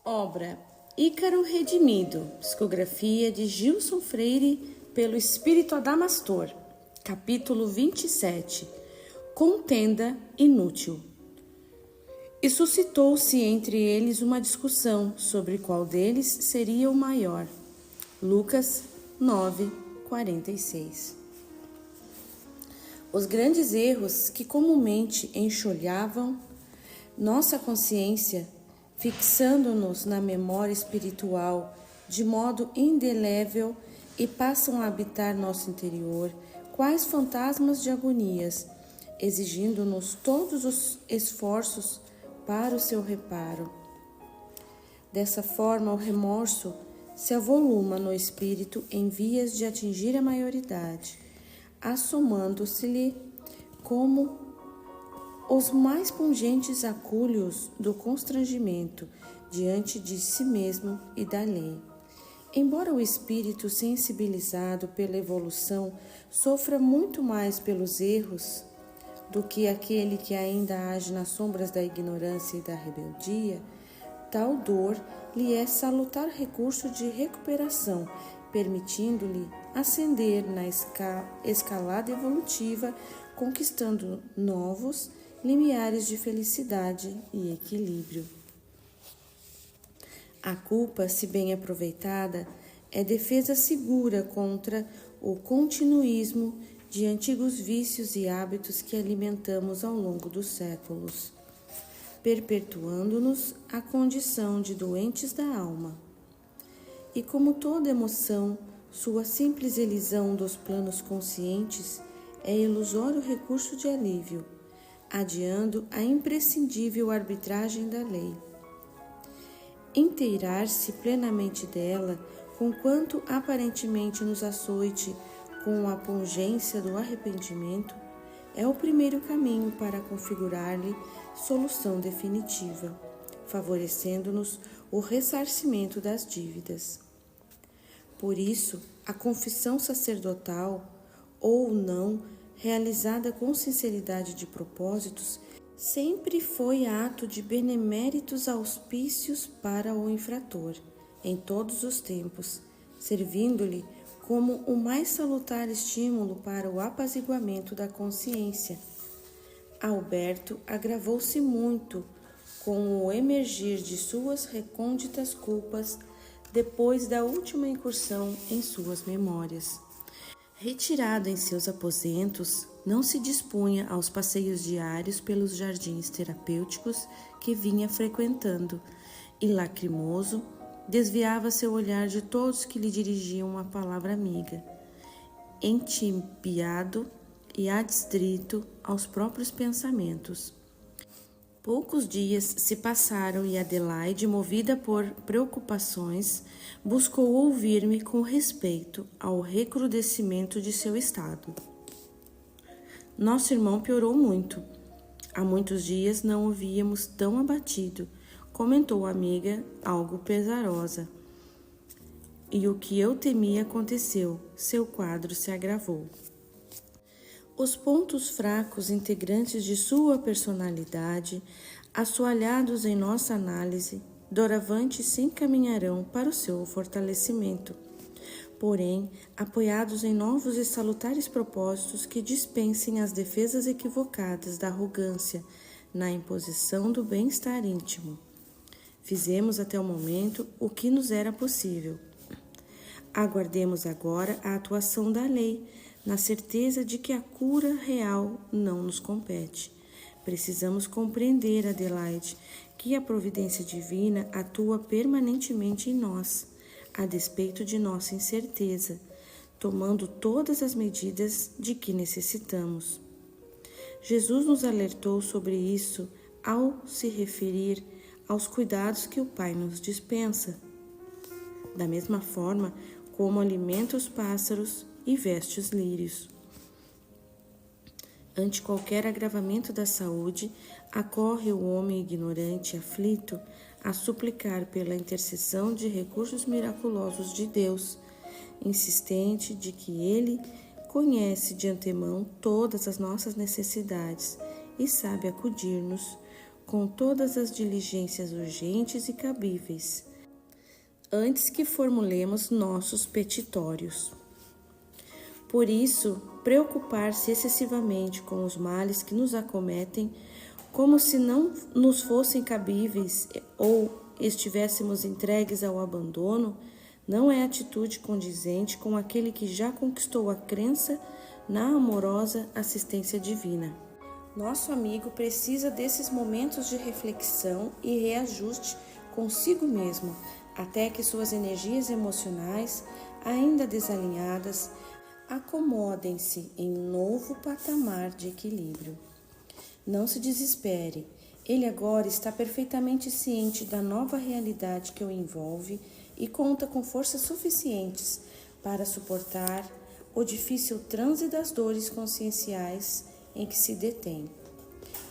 Obra Ícaro Redimido, psicografia de Gilson Freire pelo Espírito Adamastor, capítulo 27, Contenda Inútil. E suscitou-se entre eles uma discussão sobre qual deles seria o maior. Lucas 9:46. Os grandes erros que comumente enxolhavam nossa consciência, fixando-nos na memória espiritual de modo indelével e passam a habitar nosso interior, quais fantasmas de agonias, exigindo-nos todos os esforços para o seu reparo. Dessa forma, o remorso se avoluma no espírito em vias de atingir a maioridade, assomando-se-lhe como os mais pungentes acúlios do constrangimento diante de si mesmo e da lei. Embora o espírito sensibilizado pela evolução sofra muito mais pelos erros do que aquele que ainda age nas sombras da ignorância e da rebeldia, tal dor lhe é salutar recurso de recuperação, permitindo-lhe ascender na escalada evolutiva, conquistando novos limiares de felicidade e equilíbrio. A culpa, se bem aproveitada, é defesa segura contra o continuismo de antigos vícios e hábitos que alimentamos ao longo dos séculos, perpetuando-nos a condição de doentes da alma. E como toda emoção, sua simples elisão dos planos conscientes é ilusório recurso de alívio, adiando a imprescindível arbitragem da lei. Inteirar-se plenamente dela, conquanto aparentemente nos açoite com a pungência do arrependimento, é o primeiro caminho para configurar-lhe solução definitiva, favorecendo-nos o ressarcimento das dívidas. Por isso, a confissão sacerdotal, ou não, realizada com sinceridade de propósitos, sempre foi ato de beneméritos auspícios para o infrator, em todos os tempos, servindo-lhe como o mais salutar estímulo para o apaziguamento da consciência. Alberto agravou-se muito com o emergir de suas recônditas culpas depois da última incursão em suas memórias. Retirado em seus aposentos, não se dispunha aos passeios diários pelos jardins terapêuticos que vinha frequentando, e lacrimoso, desviava seu olhar de todos que lhe dirigiam uma palavra amiga, entibiado e adstrito aos próprios pensamentos. Poucos dias se passaram e Adelaide, movida por preocupações, buscou ouvir-me com respeito ao recrudescimento de seu estado. Nosso irmão piorou muito. Há muitos dias não o víamos tão abatido, comentou a amiga, algo pesarosa. E o que eu temia aconteceu, seu quadro se agravou. Os pontos fracos integrantes de sua personalidade, assoalhados em nossa análise, doravante se encaminharão para o seu fortalecimento, porém, apoiados em novos e salutares propósitos que dispensem as defesas equivocadas da arrogância na imposição do bem-estar íntimo. Fizemos até o momento o que nos era possível. Aguardemos agora a atuação da lei, na certeza de que a cura real não nos compete. Precisamos compreender, Adelaide, que a providência divina atua permanentemente em nós, a despeito de nossa incerteza, tomando todas as medidas de que necessitamos. Jesus nos alertou sobre isso ao se referir aos cuidados que o Pai nos dispensa. Da mesma forma como alimenta os pássaros e veste os lírios. Ante qualquer agravamento da saúde, acorre o homem ignorante e aflito a suplicar pela intercessão de recursos miraculosos de Deus, insistente de que Ele conhece de antemão todas as nossas necessidades e sabe acudir-nos com todas as diligências urgentes e cabíveis, antes que formulemos nossos petitórios. Por isso, preocupar-se excessivamente com os males que nos acometem, como se não nos fossem cabíveis ou estivéssemos entregues ao abandono, não é atitude condizente com aquele que já conquistou a crença na amorosa assistência divina. Nosso amigo precisa desses momentos de reflexão e reajuste consigo mesmo, até que suas energias emocionais, ainda desalinhadas, acomodem-se em novo patamar de equilíbrio. Não se desespere, ele agora está perfeitamente ciente da nova realidade que o envolve e conta com forças suficientes para suportar o difícil transe das dores conscienciais em que se detém.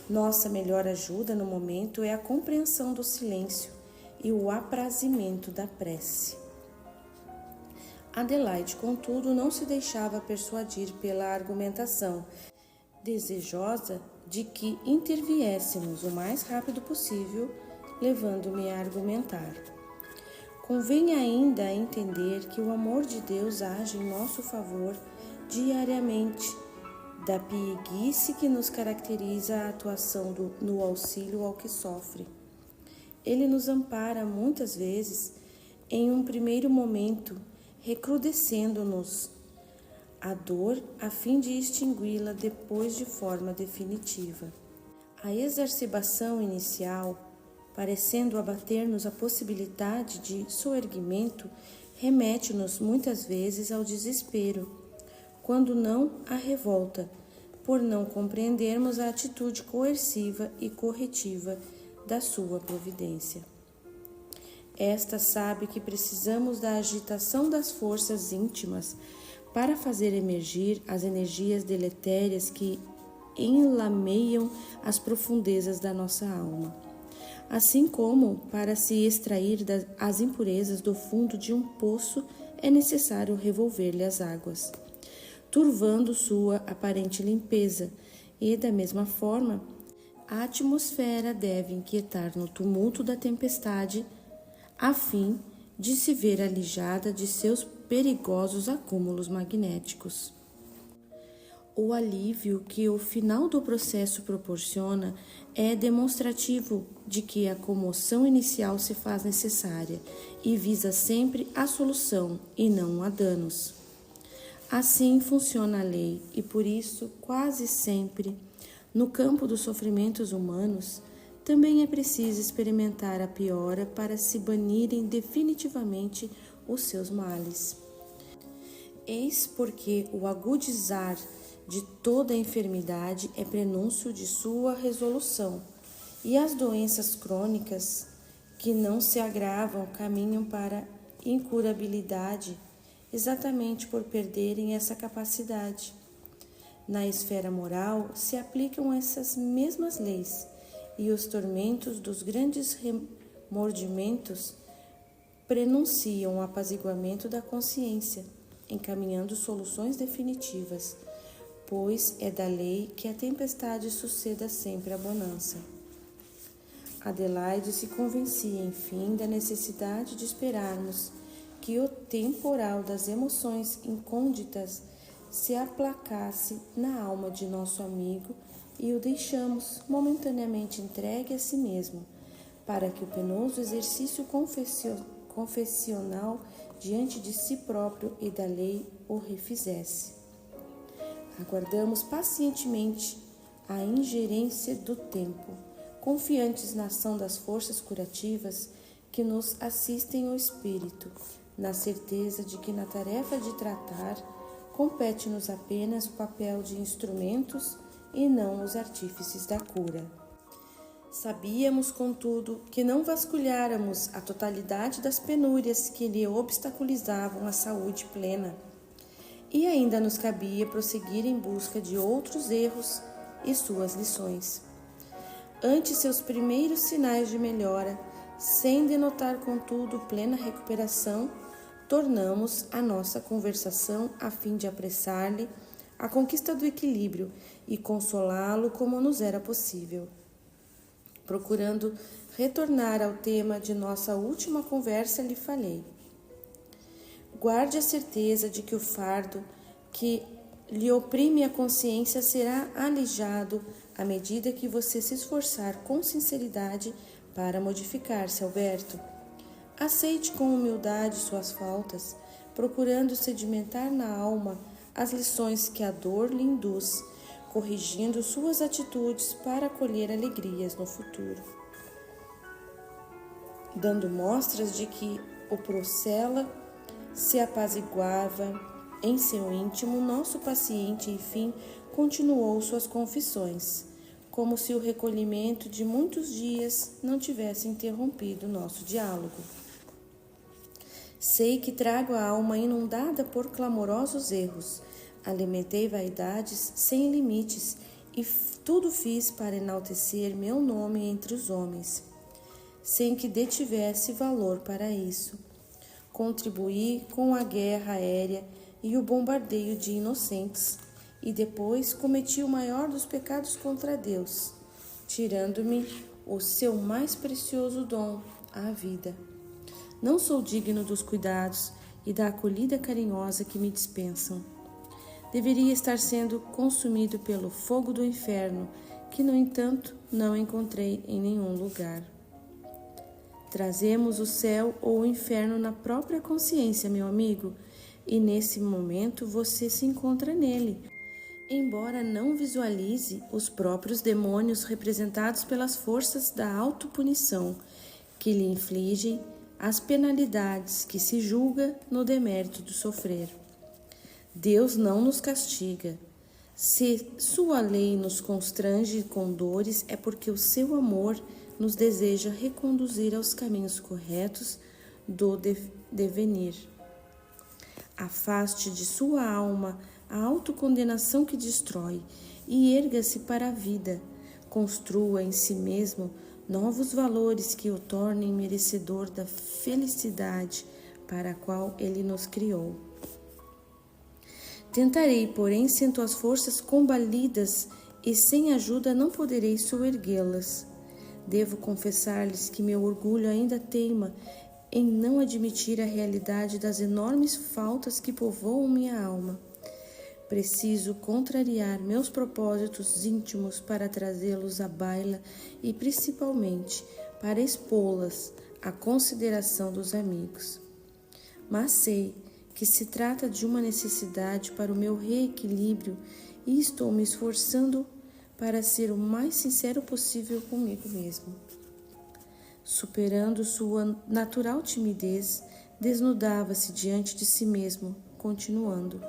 Nossa melhor ajuda no momento é a compreensão do silêncio e o aprazimento da prece. Adelaide, contudo, não se deixava persuadir pela argumentação, desejosa de que interviéssemos o mais rápido possível, levando-me a argumentar. Convém ainda entender que o amor de Deus age em nosso favor diariamente, da pieguice que nos caracteriza a atuação no auxílio ao que sofre. Ele nos ampara muitas vezes em um primeiro momento, recrudescendo-nos a dor a fim de extingui-la depois de forma definitiva. A exacerbação inicial, parecendo abater-nos a possibilidade de soerguimento, remete-nos muitas vezes ao desespero, quando não à revolta, por não compreendermos a atitude coerciva e corretiva da sua providência. Esta sabe que precisamos da agitação das forças íntimas para fazer emergir as energias deletérias que enlameiam as profundezas da nossa alma, assim como para se extrair as impurezas do fundo de um poço é necessário revolver-lhe as águas, turvando sua aparente limpeza, e da mesma forma, a atmosfera deve inquietar no tumulto da tempestade, a fim de se ver alijada de seus perigosos acúmulos magnéticos. O alívio que o final do processo proporciona é demonstrativo de que a comoção inicial se faz necessária e visa sempre a solução e não a danos. Assim funciona a lei e por isso, quase sempre, no campo dos sofrimentos humanos, também é preciso experimentar a piora para se banirem definitivamente os seus males. Eis porque o agudizar de toda a enfermidade é prenúncio de sua resolução, e as doenças crônicas que não se agravam caminham para incurabilidade, exatamente por perderem essa capacidade. Na esfera moral se aplicam essas mesmas leis, e os tormentos dos grandes remordimentos prenunciam o apaziguamento da consciência, encaminhando soluções definitivas, pois é da lei que a tempestade suceda sempre a bonança. Adelaide se convencia, enfim, da necessidade de esperarmos que o temporal das emoções incônditas se aplacasse na alma de nosso amigo e o deixamos momentaneamente entregue a si mesmo, para que o penoso exercício confessional diante de si próprio e da lei o refizesse. Aguardamos pacientemente a ingerência do tempo, confiantes na ação das forças curativas que nos assistem o espírito, na certeza de que na tarefa de tratar compete-nos apenas o papel de instrumentos e não os artífices da cura. Sabíamos, contudo, que não vasculháramos a totalidade das penúrias que lhe obstaculizavam a saúde plena, e ainda nos cabia prosseguir em busca de outros erros e suas lições. Ante seus primeiros sinais de melhora, sem denotar, contudo, plena recuperação, tornamos a nossa conversação a fim de apressar-lhe a conquista do equilíbrio e consolá-lo como nos era possível. procurando retornar ao tema de nossa última conversa, lhe falei: guarde a certeza de que o fardo que lhe oprime a consciência será alijado à medida que você se esforçar com sinceridade para modificar-se, Alberto. Aceite com humildade suas faltas, procurando sedimentar na alma as lições que a dor lhe induz, corrigindo suas atitudes para colher alegrias no futuro. Dando mostras de que o Procella se apaziguava em seu íntimo, nosso paciente, enfim, continuou suas confissões, como se o recolhimento de muitos dias não tivesse interrompido nosso diálogo. Sei que trago a alma inundada por clamorosos erros, alimentei vaidades sem limites e tudo fiz para enaltecer meu nome entre os homens, sem que detivesse valor para isso. Contribuí com a guerra aérea e o bombardeio de inocentes, e depois cometi o maior dos pecados contra Deus, tirando-me o seu mais precioso dom, a vida. Não sou digno dos cuidados e da acolhida carinhosa que me dispensam. Deveria estar sendo consumido pelo fogo do inferno, que, no entanto, não encontrei em nenhum lugar. Trazemos o céu ou o inferno na própria consciência, meu amigo, e nesse momento você se encontra nele, embora não visualize os próprios demônios representados pelas forças da autopunição que lhe infligem as penalidades que se julga no demérito do sofrer. Deus não nos castiga. Se sua lei nos constrange com dores, é porque o seu amor nos deseja reconduzir aos caminhos corretos do devenir. Afaste de sua alma a autocondenação que destrói e erga-se para a vida. Construa em si mesmo novos valores que o tornem merecedor da felicidade para a qual ele nos criou. Tentarei, porém, sem tuas forças combalidas e sem ajuda não poderei soerguê-las. Devo confessar-lhes que meu orgulho ainda teima em não admitir a realidade das enormes faltas que povoam minha alma. Preciso contrariar meus propósitos íntimos para trazê-los à baila e, principalmente, para expô-las à consideração dos amigos. Mas sei que se trata de uma necessidade para o meu reequilíbrio e estou me esforçando para ser o mais sincero possível comigo mesmo. Superando sua natural timidez, desnudava-se diante de si mesmo, continuando: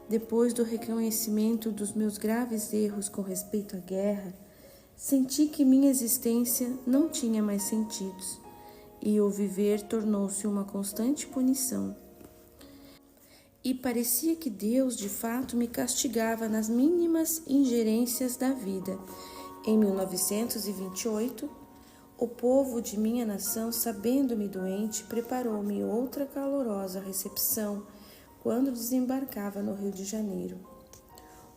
depois do reconhecimento dos meus graves erros com respeito à guerra, senti que minha existência não tinha mais sentidos e o viver tornou-se uma constante punição. E parecia que Deus, de fato, me castigava nas mínimas ingerências da vida. Em 1928, o povo de minha nação, sabendo-me doente, preparou-me outra calorosa recepção quando desembarcava no Rio de Janeiro.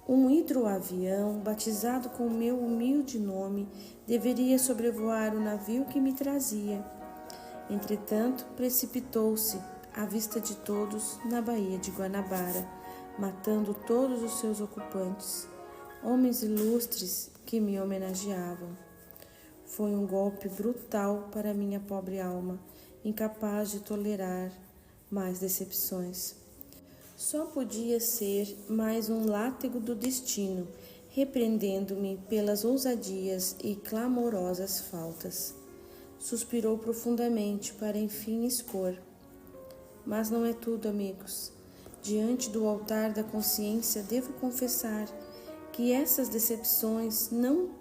Um hidroavião, batizado com meu humilde nome, deveria sobrevoar o navio que me trazia. Entretanto, precipitou-se, à vista de todos, na Baía de Guanabara, matando todos os seus ocupantes, homens ilustres que me homenageavam. Foi um golpe brutal para minha pobre alma, incapaz de tolerar mais decepções. Só podia ser mais um látego do destino, repreendendo-me pelas ousadias e clamorosas faltas. Suspirou profundamente para enfim expor. Mas não é tudo, amigos. Diante do altar da consciência, devo confessar que essas decepções não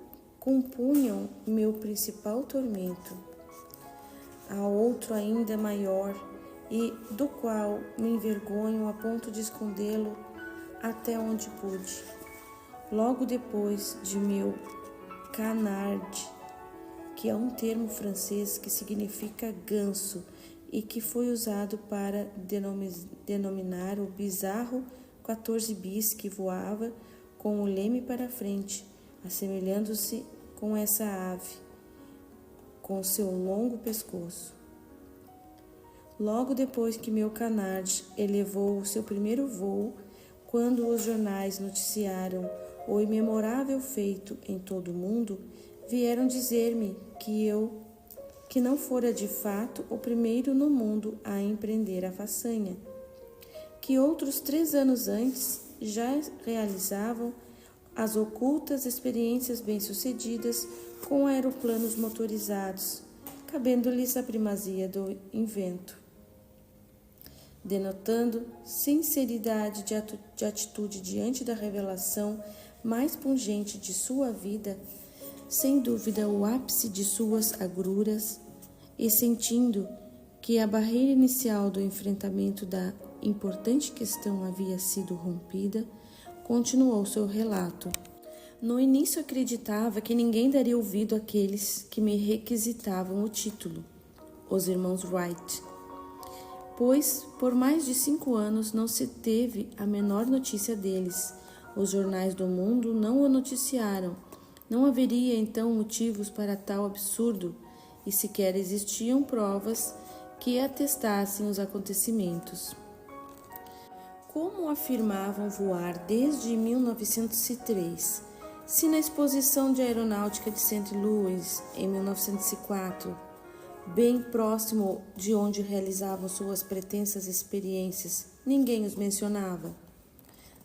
compunham meu principal tormento. Há outro ainda maior e do qual me envergonho a ponto de escondê-lo até onde pude. Logo depois de meu canard, que é um termo francês que significa ganso e que foi usado para denominar o bizarro 14 bis que voava com o leme para frente, assemelhando-se com essa ave. com seu longo pescoço. Logo depois que meu Canard elevou o seu primeiro voo, quando os jornais noticiaram o imemorável feito em todo o mundo, vieram dizer-me que não fora de fato o primeiro no mundo a empreender a façanha, que outros 3 anos antes já realizavam as ocultas experiências bem-sucedidas com aeroplanos motorizados, cabendo-lhes a primazia do invento. Denotando sinceridade de atitude diante da revelação mais pungente de sua vida, sem dúvida o ápice de suas agruras, e sentindo que a barreira inicial do enfrentamento da importante questão havia sido rompida, continuou seu relato. No início acreditava que ninguém daria ouvido àqueles que me requisitavam o título, os irmãos Wright, pois por mais de 5 anos não se teve a menor notícia deles. Os jornais do mundo não o noticiaram. Não haveria então motivos para tal absurdo, e sequer existiam provas que atestassem os acontecimentos. Como afirmavam voar desde 1903, se na exposição de aeronáutica de St. Louis, em 1904, bem próximo de onde realizavam suas pretensas experiências, ninguém os mencionava?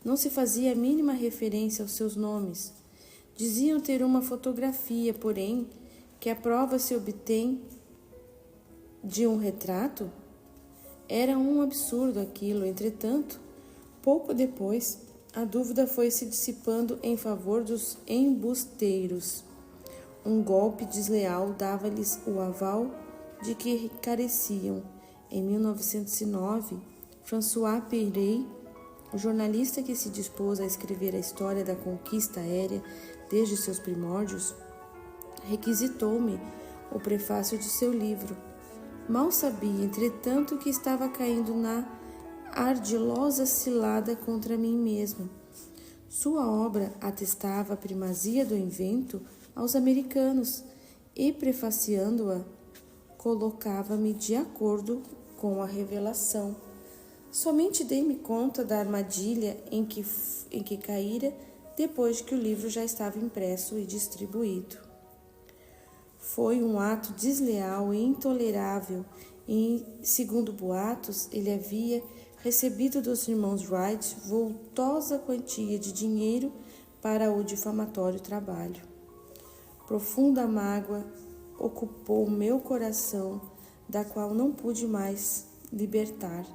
Não se fazia a mínima referência aos seus nomes. Diziam ter uma fotografia, porém, que a prova se obtém de um retrato? Era um absurdo aquilo. Entretanto, pouco depois, a dúvida foi se dissipando em favor dos embusteiros. Um golpe desleal dava-lhes o aval de que careciam. Em 1909, François Peyret, o jornalista que se dispôs a escrever a história da conquista aérea desde seus primórdios, requisitou-me o prefácio de seu livro. Mal sabia, entretanto, que estava caindo na ardilosa cilada contra mim mesmo. Sua obra atestava a primazia do invento aos americanos e, prefaciando-a, colocava-me de acordo com a revelação. Somente dei-me conta da armadilha em que caíra depois que o livro já estava impresso e distribuído. Foi um ato desleal e intolerável, e, segundo boatos, ele havia recebido dos irmãos Wright vultosa quantia de dinheiro para o difamatório trabalho. Profunda mágoa ocupou meu coração, da qual não pude mais libertar,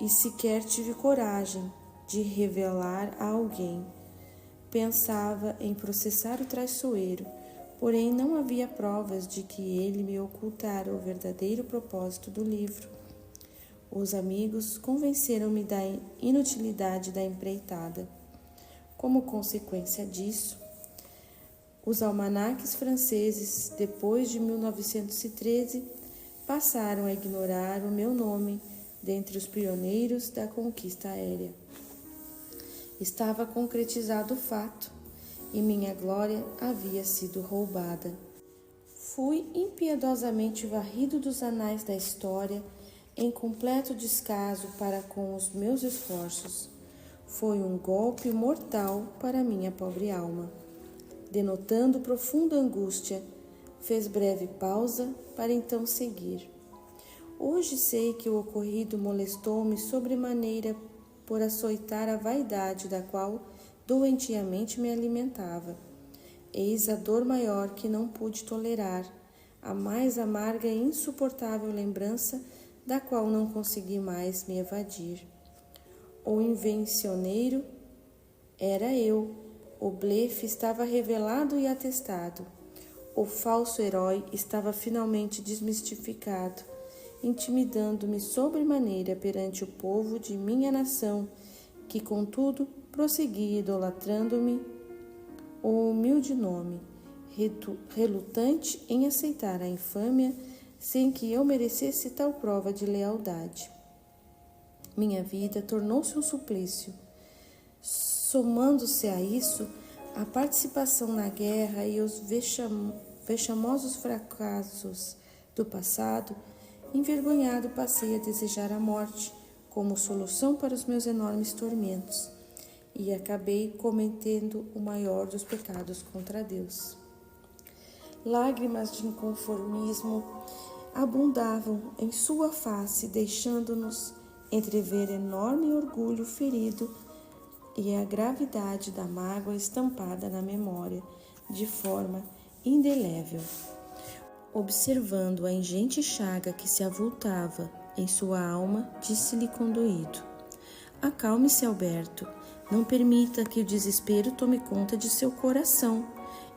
e sequer tive coragem de revelar a alguém. Pensava em processar o traiçoeiro, porém não havia provas de que ele me ocultara o verdadeiro propósito do livro. Os amigos convenceram-me da inutilidade da empreitada. Como consequência disso, os almanaques franceses, depois de 1913, passaram a ignorar o meu nome dentre os pioneiros da conquista aérea. Estava concretizado o fato, e minha glória havia sido roubada. Fui impiedosamente varrido dos anais da história, em completo descaso para com os meus esforços. Foi um golpe mortal para minha pobre alma. Denotando profunda angústia, fez breve pausa para então seguir. Hoje sei que o ocorrido molestou-me sobremaneira por açoitar a vaidade da qual doentiamente me alimentava. Eis a dor maior que não pude tolerar, a mais amarga e insuportável lembrança da qual não consegui mais me evadir. O invencioneiro era eu. O blefe estava revelado e atestado. O falso herói estava finalmente desmistificado, intimidando-me sobremaneira perante o povo de minha nação, que, contudo, prosseguia idolatrando-me o humilde nome, relutante em aceitar a infâmia sem que eu merecesse tal prova de lealdade. Minha vida tornou-se um suplício. Somando-se a isso, a participação na guerra e os vexamosos fracassos do passado, envergonhado passei a desejar a morte como solução para os meus enormes tormentos e acabei cometendo o maior dos pecados contra Deus. Lágrimas de inconformismo abundavam em sua face, deixando-nos entrever enorme orgulho ferido e a gravidade da mágoa estampada na memória de forma indelével. Observando a ingente chaga que se avultava em sua alma, disse-lhe condoído: acalme-se, Alberto, não permita que o desespero tome conta de seu coração.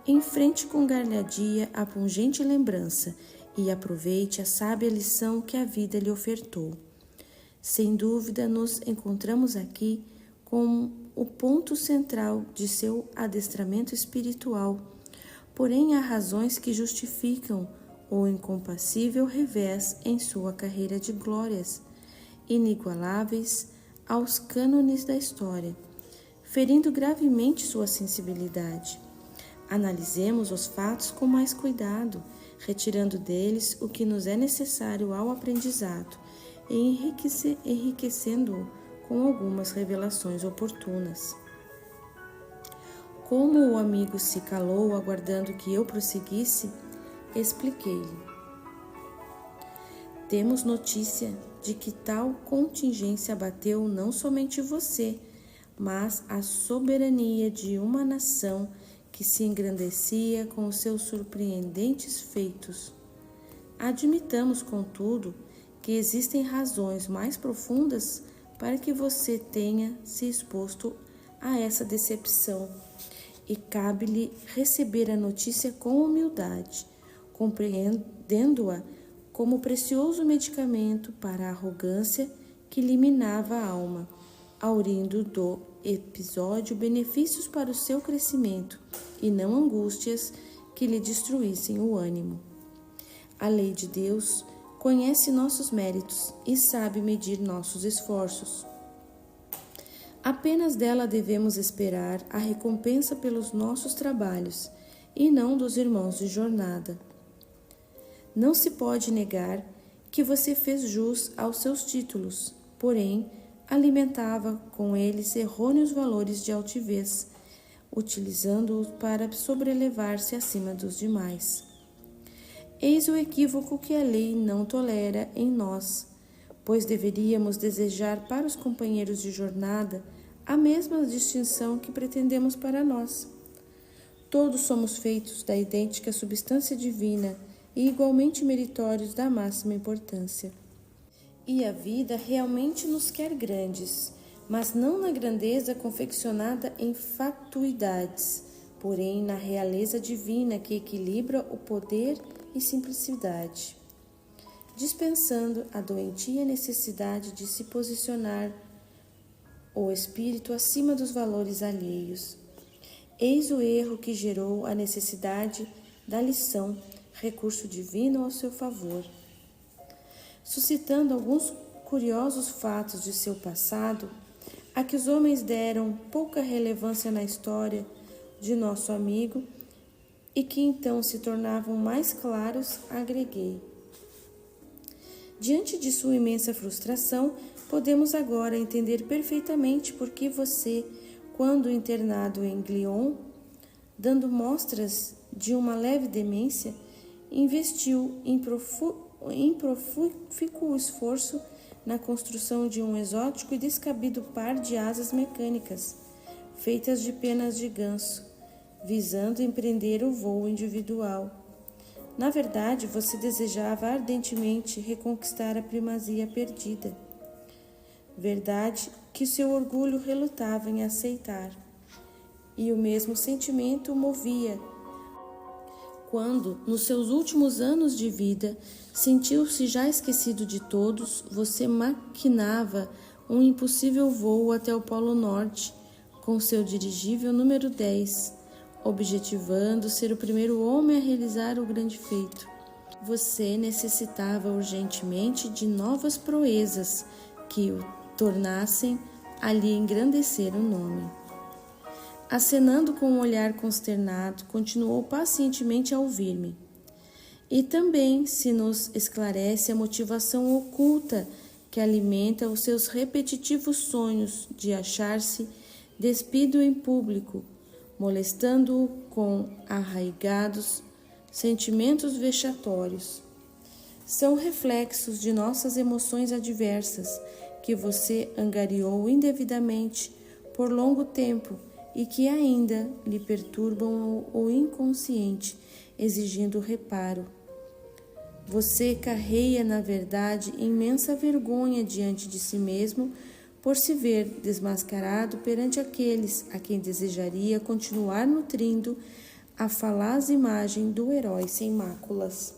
Enfrente com gargalhadia a pungente lembrança e aproveite a sábia lição que a vida lhe ofertou. Sem dúvida, nos encontramos aqui com o ponto central de seu adestramento espiritual, porém há razões que justificam o incompassível revés em sua carreira de glórias, inigualáveis aos cânones da história, ferindo gravemente sua sensibilidade. Analisemos os fatos com mais cuidado, retirando deles o que nos é necessário ao aprendizado e enriquecendo-o com algumas revelações oportunas. Como o amigo se calou, aguardando que eu prosseguisse, expliquei-lhe. Temos notícia de que tal contingência abateu não somente você, mas a soberania de uma nação que se engrandecia com os seus surpreendentes feitos. Admitamos, contudo, que existem razões mais profundas para que você tenha se exposto a essa decepção, e cabe-lhe receber a notícia com humildade, compreendendo-a como precioso medicamento para a arrogância que lhe minava a alma, aurindo do episódio benefícios para o seu crescimento e não angústias que lhe destruíssem o ânimo. A lei de Deus conhece nossos méritos e sabe medir nossos esforços. Apenas dela devemos esperar a recompensa pelos nossos trabalhos e não dos irmãos de jornada. Não se pode negar que você fez jus aos seus títulos, porém, alimentava com eles errôneos valores de altivez, utilizando-os para sobrelevar-se acima dos demais. Eis o equívoco que a lei não tolera em nós, pois deveríamos desejar para os companheiros de jornada a mesma distinção que pretendemos para nós. Todos somos feitos da idêntica substância divina e igualmente meritórios da máxima importância. E a vida realmente nos quer grandes, mas não na grandeza confeccionada em fatuidades, porém na realeza divina que equilibra o poder e simplicidade, dispensando a doentia necessidade de se posicionar o espírito acima dos valores alheios. Eis o erro que gerou a necessidade da lição, recurso divino ao seu favor. Suscitando alguns curiosos fatos de seu passado, a que os homens deram pouca relevância na história de nosso amigo e que então se tornavam mais claros, agreguei. Diante de sua imensa frustração, podemos agora entender perfeitamente por que você, quando internado em Glion, dando mostras de uma leve demência, investiu em profícuo esforço na construção de um exótico e descabido par de asas mecânicas, feitas de penas de ganso, visando empreender o voo individual. Na verdade, você desejava ardentemente reconquistar a primazia perdida. Verdade que seu orgulho relutava em aceitar, e o mesmo sentimento o movia quando, nos seus últimos anos de vida, sentiu-se já esquecido de todos. Você maquinava um impossível voo até o Polo Norte com seu dirigível número 10, objetivando ser o primeiro homem a realizar o grande feito. Você necessitava urgentemente de novas proezas que o tornassem a lhe engrandecer o nome. Acenando com um olhar consternado, continuou pacientemente a ouvir-me. e também se nos esclarece a motivação oculta que alimenta os seus repetitivos sonhos de achar-se despido em público, molestando-o com arraigados sentimentos vexatórios. São reflexos de nossas emoções adversas que você angariou indevidamente por longo tempo e que ainda lhe perturbam o inconsciente, exigindo reparo. Você carrega, na verdade, imensa vergonha diante de si mesmo por se ver desmascarado perante aqueles a quem desejaria continuar nutrindo a falaz imagem do herói sem máculas.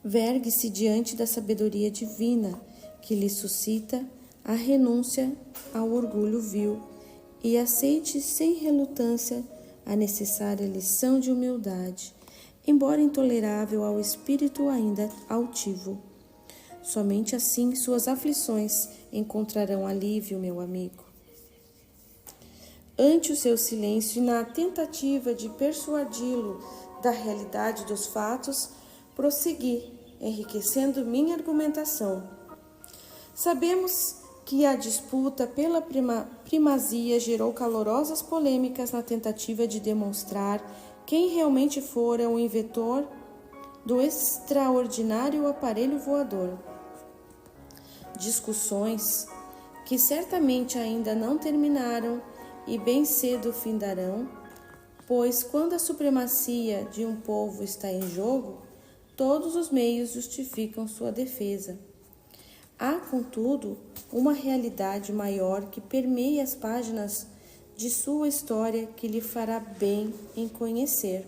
Vergue-se diante da sabedoria divina que lhe suscita a renúncia ao orgulho vil e aceite sem relutância a necessária lição de humildade, embora intolerável ao espírito ainda altivo. Somente assim suas aflições encontrarão alívio, meu amigo. Ante o seu silêncio e na tentativa de persuadi-lo da realidade dos fatos, prossegui, enriquecendo minha argumentação. Sabemos que a disputa pela primazia gerou calorosas polêmicas na tentativa de demonstrar quem realmente fora o inventor do extraordinário aparelho voador. Discussões que certamente ainda não terminaram e bem cedo findarão, pois quando a supremacia de um povo está em jogo, todos os meios justificam sua defesa. Há, contudo, uma realidade maior que permeia as páginas de sua história que lhe fará bem em conhecer.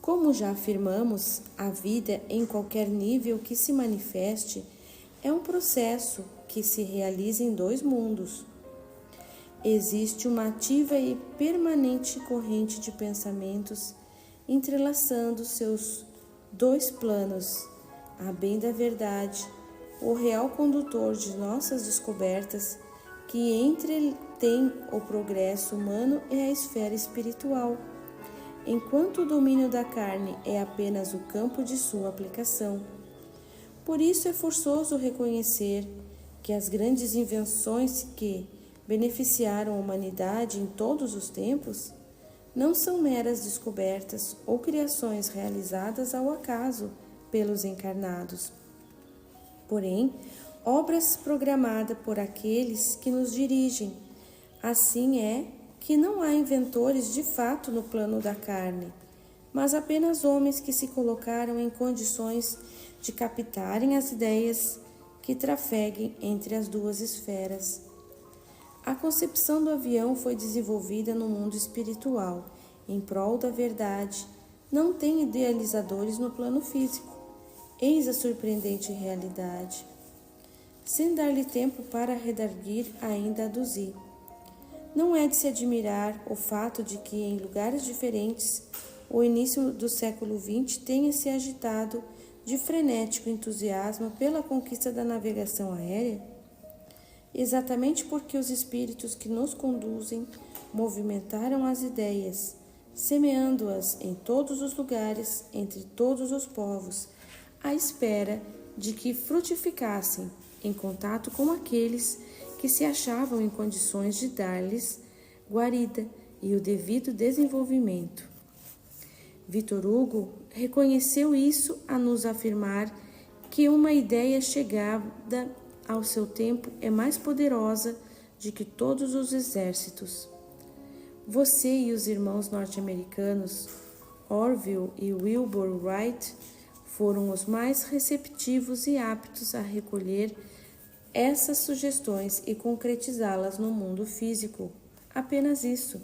Como já afirmamos, a vida em qualquer nível que se manifeste é um processo que se realiza em dois mundos. Existe uma ativa e permanente corrente de pensamentos entrelaçando seus dois planos, a bem da verdade, o real condutor de nossas descobertas, que entretém o progresso humano e a esfera espiritual, enquanto o domínio da carne é apenas o campo de sua aplicação. Por isso é forçoso reconhecer que as grandes invenções que beneficiaram a humanidade em todos os tempos não são meras descobertas ou criações realizadas ao acaso pelos encarnados, porém, obras programadas por aqueles que nos dirigem. Assim é que não há inventores de fato no plano da carne, mas apenas homens que se colocaram em condições de captarem as ideias que trafeguem entre as duas esferas. A concepção do avião foi desenvolvida no mundo espiritual, em prol da verdade. Não tem idealizadores no plano físico. Eis a surpreendente realidade. Sem dar-lhe tempo para redarguir, ainda aduzi. Não é de se admirar o fato de que, em lugares diferentes, o início do século XX tenha se agitado de frenético entusiasmo pela conquista da navegação aérea? Exatamente porque os espíritos que nos conduzem movimentaram as ideias, semeando-as em todos os lugares, entre todos os povos, à espera de que frutificassem em contato com aqueles que se achavam em condições de dar-lhes guarida e o devido desenvolvimento. Victor Hugo reconheceu isso a nos afirmar que uma ideia chegada ao seu tempo é mais poderosa do que todos os exércitos. Você e os irmãos norte-americanos, Orville e Wilbur Wright, foram os mais receptivos e aptos a recolher essas sugestões e concretizá-las no mundo físico. Apenas isso.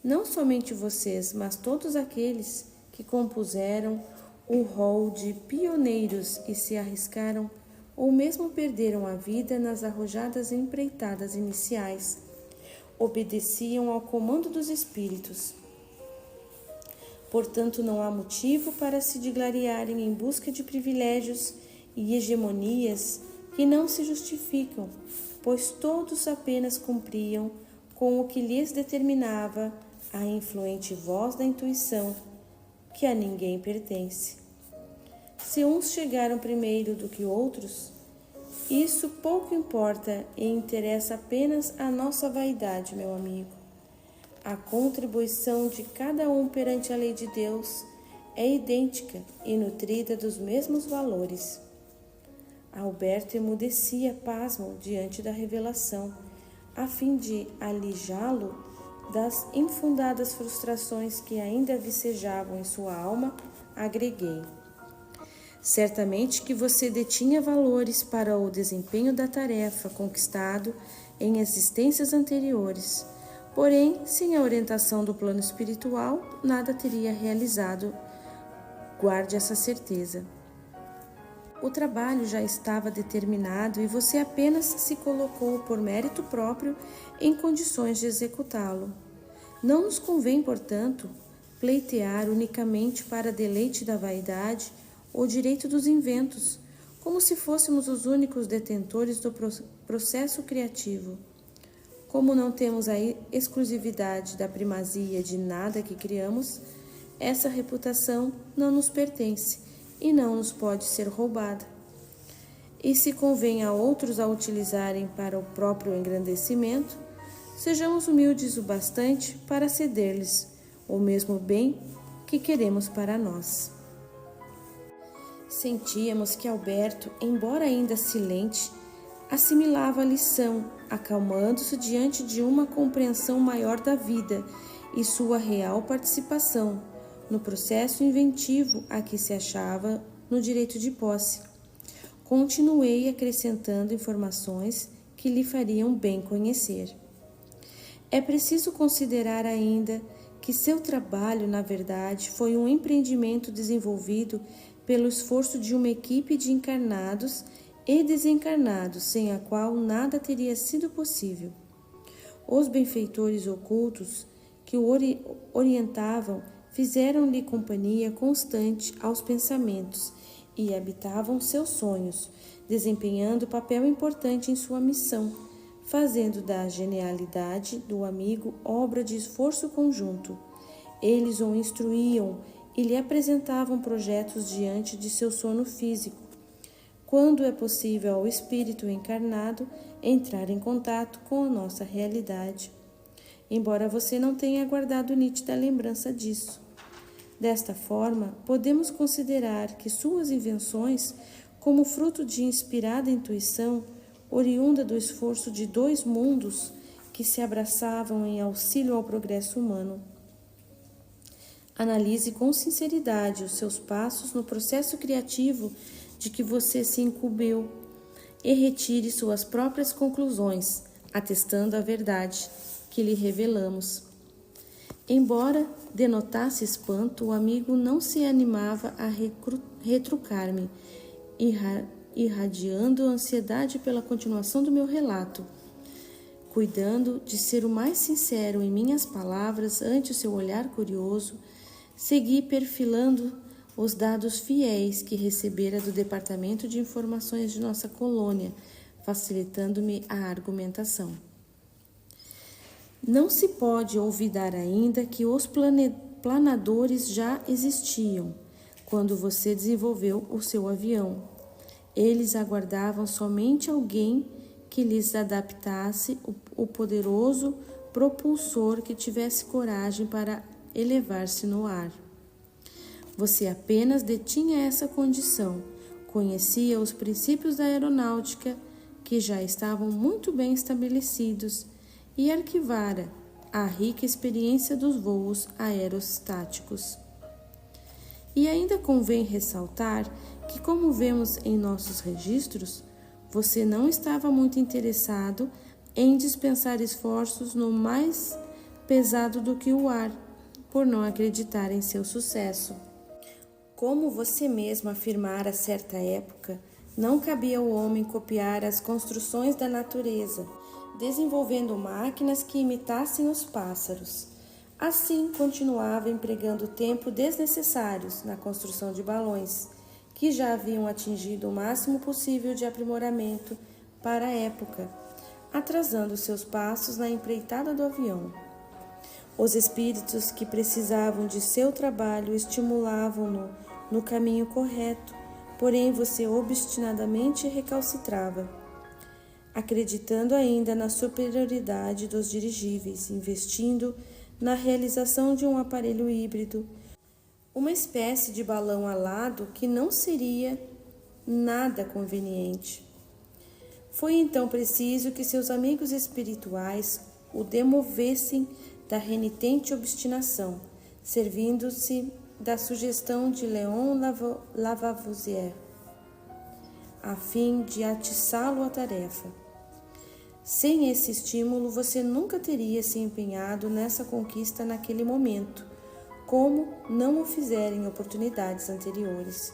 Não somente vocês, mas todos aqueles que compuseram o rol de pioneiros e se arriscaram ou mesmo perderam a vida nas arrojadas empreitadas iniciais, obedeciam ao comando dos espíritos. Portanto, não há motivo para se digladiarem em busca de privilégios e hegemonias que não se justificam, pois todos apenas cumpriam com o que lhes determinava a influente voz da intuição, que a ninguém pertence. Se uns chegaram primeiro do que outros, isso pouco importa e interessa apenas a nossa vaidade, meu amigo. A contribuição de cada um perante a lei de Deus é idêntica e nutrida dos mesmos valores. Alberto emudecia pasmo diante da revelação, a fim de alijá-lo das infundadas frustrações que ainda vicejavam em sua alma. Agreguei: certamente que você detinha valores para o desempenho da tarefa conquistado em existências anteriores, porém, sem a orientação do plano espiritual, nada teria realizado. Guarde essa certeza. O trabalho já estava determinado e você apenas se colocou por mérito próprio em condições de executá-lo. Não nos convém, portanto, pleitear unicamente para deleite da vaidade o direito dos inventos, como se fôssemos os únicos detentores do processo criativo. Como não temos a exclusividade da primazia de nada que criamos, essa reputação não nos pertence e não nos pode ser roubada. E se convém a outros a utilizarem para o próprio engrandecimento, sejamos humildes o bastante para ceder-lhes o mesmo bem que queremos para nós. Sentíamos que Alberto, embora ainda silente, assimilava a lição, acalmando-se diante de uma compreensão maior da vida e sua real participação no processo inventivo a que se achava no direito de posse. Continuei acrescentando informações que lhe fariam bem conhecer. É preciso considerar ainda que seu trabalho, na verdade, foi um empreendimento desenvolvido pelo esforço de uma equipe de encarnados e desencarnados, sem a qual nada teria sido possível. Os benfeitores ocultos que o orientavam fizeram-lhe companhia constante aos pensamentos e habitavam seus sonhos, desempenhando papel importante em sua missão, fazendo da genialidade do amigo obra de esforço conjunto. Eles o instruíam e lhe apresentavam projetos diante de seu sono físico, quando é possível ao espírito encarnado entrar em contato com a nossa realidade, embora você não tenha guardado nítida lembrança disso. Desta forma, podemos considerar que suas invenções, como fruto de inspirada intuição, oriunda do esforço de dois mundos que se abraçavam em auxílio ao progresso humano. Analise com sinceridade os seus passos no processo criativo de que você se incumbiu e retire suas próprias conclusões, atestando a verdade que lhe revelamos. Embora denotasse espanto, o amigo não se animava a retrucar-me, irradiando ansiedade pela continuação do meu relato. Cuidando de ser o mais sincero em minhas palavras ante o seu olhar curioso, segui perfilando os dados fiéis que recebera do Departamento de Informações de nossa colônia, facilitando-me a argumentação. Não se pode olvidar ainda que os planadores já existiam quando você desenvolveu o seu avião. Eles aguardavam somente alguém que lhes adaptasse o poderoso propulsor que tivesse coragem para elevar-se no ar. Você apenas detinha essa condição, conhecia os princípios da aeronáutica que já estavam muito bem estabelecidos e arquivara a rica experiência dos voos aerostáticos. E ainda convém ressaltar que, como vemos em nossos registros, você não estava muito interessado em dispensar esforços no mais pesado do que o ar, por não acreditar em seu sucesso. Como você mesmo afirmara a certa época, não cabia ao homem copiar as construções da natureza, desenvolvendo máquinas que imitassem os pássaros. Assim, continuava empregando tempo desnecessários na construção de balões, que já haviam atingido o máximo possível de aprimoramento para a época, atrasando seus passos na empreitada do avião. Os espíritos que precisavam de seu trabalho estimulavam-no no caminho correto, porém você obstinadamente recalcitrava, acreditando ainda na superioridade dos dirigíveis, investindo na realização de um aparelho híbrido, uma espécie de balão alado que não seria nada conveniente. Foi então preciso que seus amigos espirituais o demovessem da renitente obstinação, servindo-se da sugestão de Léon Lavoisier, a fim de atiçá-lo à tarefa. Sem esse estímulo, você nunca teria se empenhado nessa conquista naquele momento, como não o fizera em oportunidades anteriores.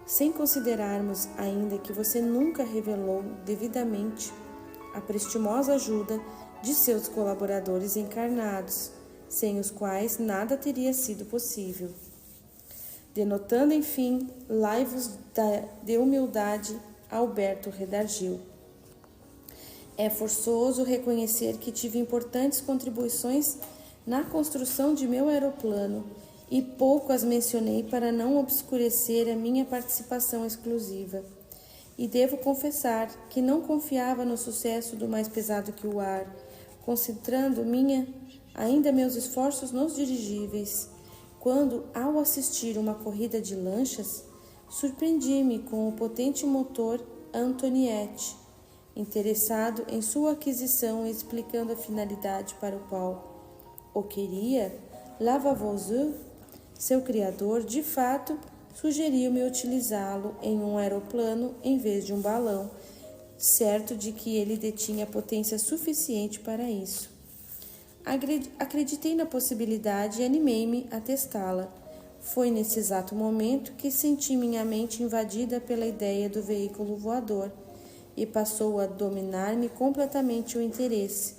Sem considerarmos ainda que você nunca revelou devidamente a prestimosa ajuda de seus colaboradores encarnados, sem os quais nada teria sido possível. Denotando, enfim, laivos de humildade, Alberto redarguiu. É forçoso reconhecer que tive importantes contribuições na construção de meu aeroplano e pouco as mencionei para não obscurecer a minha participação exclusiva. E devo confessar que não confiava no sucesso do mais pesado que o ar, concentrando ainda meus esforços nos dirigíveis, quando, ao assistir uma corrida de lanchas, surpreendi-me com o potente motor Antoniette, interessado em sua aquisição e explicando a finalidade para o qual o queria, Lavoisier, seu criador, de fato, sugeriu-me utilizá-lo em um aeroplano em vez de um balão, certo de que ele detinha potência suficiente para isso. Acreditei na possibilidade e animei-me a testá-la. Foi nesse exato momento que senti minha mente invadida pela ideia do veículo voador e passou a dominar-me completamente o interesse.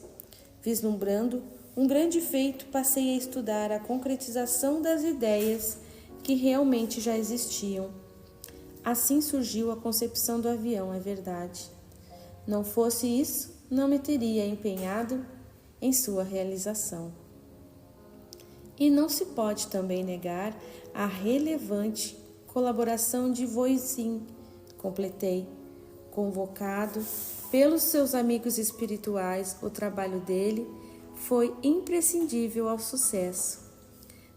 Vislumbrando um grande feito, passei a estudar a concretização das ideias que realmente já existiam. Assim surgiu a concepção do avião, é verdade. Não fosse isso, não me teria empenhado em sua realização. E não se pode também negar a relevante colaboração de Voisin, completei. Convocado pelos seus amigos espirituais, o trabalho dele foi imprescindível ao sucesso.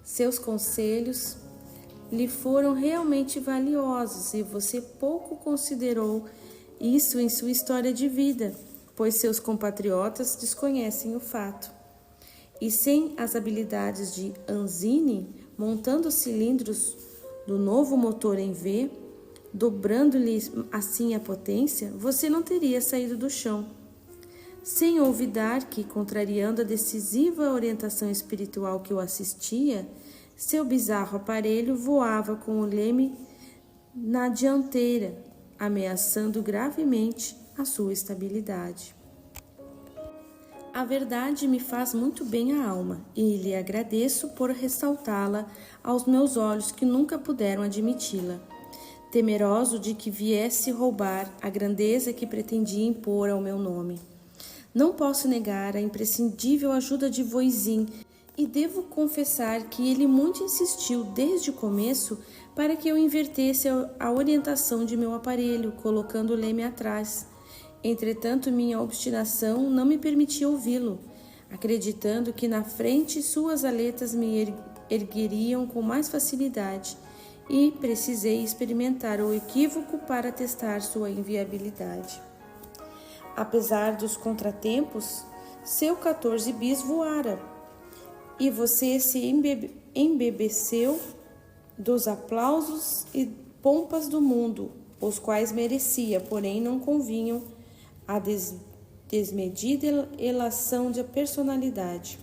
Seus conselhos lhe foram realmente valiosos e você pouco considerou isso em sua história de vida, pois seus compatriotas desconhecem o fato. E sem as habilidades de Anzini, montando os cilindros do novo motor em V, dobrando-lhe assim a potência, você não teria saído do chão. Sem olvidar que, contrariando a decisiva orientação espiritual que o assistia, seu bizarro aparelho voava com o leme na dianteira, ameaçando gravemente a sua estabilidade. A verdade me faz muito bem à alma e lhe agradeço por ressaltá-la aos meus olhos que nunca puderam admiti-la, temeroso de que viesse roubar a grandeza que pretendia impor ao meu nome. Não posso negar a imprescindível ajuda de Voisin e devo confessar que ele muito insistiu desde o começo para que eu invertesse a orientação de meu aparelho, colocando o leme atrás. Entretanto, minha obstinação não me permitia ouvi-lo, acreditando que na frente suas aletas me ergueriam com mais facilidade, e precisei experimentar o equívoco para testar sua inviabilidade. Apesar dos contratempos, seu 14 bis voara, e você se embebeceu dos aplausos e pompas do mundo, os quais merecia, porém não convinham à desmedida elação de personalidade.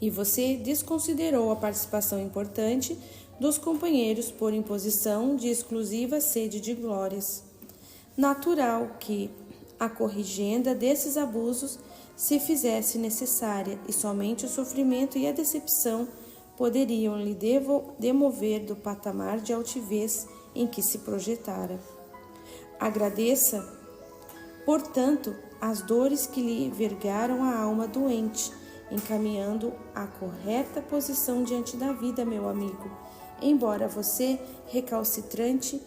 E você desconsiderou a participação importante dos companheiros por imposição de exclusiva sede de glórias. Natural que a corrigenda desses abusos se fizesse necessária, e somente o sofrimento e a decepção poderiam lhe demover do patamar de altivez em que se projetara. Agradeça, portanto, as dores que lhe vergaram a alma doente encaminhando a correta posição diante da vida, meu amigo, embora você, recalcitrante,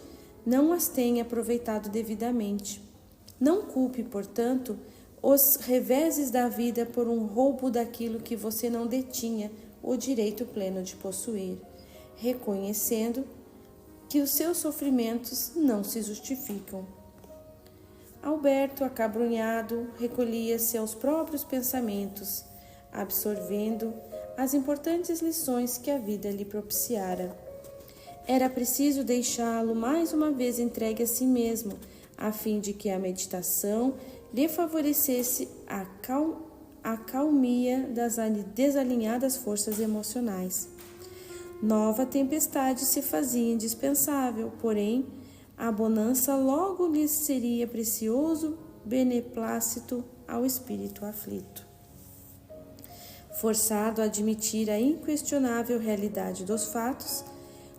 não as tenha aproveitado devidamente. Não culpe, portanto, os reveses da vida por um roubo daquilo que você não detinha o direito pleno de possuir, reconhecendo que os seus sofrimentos não se justificam. Alberto, acabrunhado, recolhia-se aos próprios pensamentos, absorvendo as importantes lições que a vida lhe propiciara. Era preciso deixá-lo mais uma vez entregue a si mesmo, a fim de que a meditação lhe favorecesse a calmia das desalinhadas forças emocionais. Nova tempestade se fazia indispensável, porém, a bonança logo lhe seria precioso beneplácito ao espírito aflito. Forçado a admitir a inquestionável realidade dos fatos,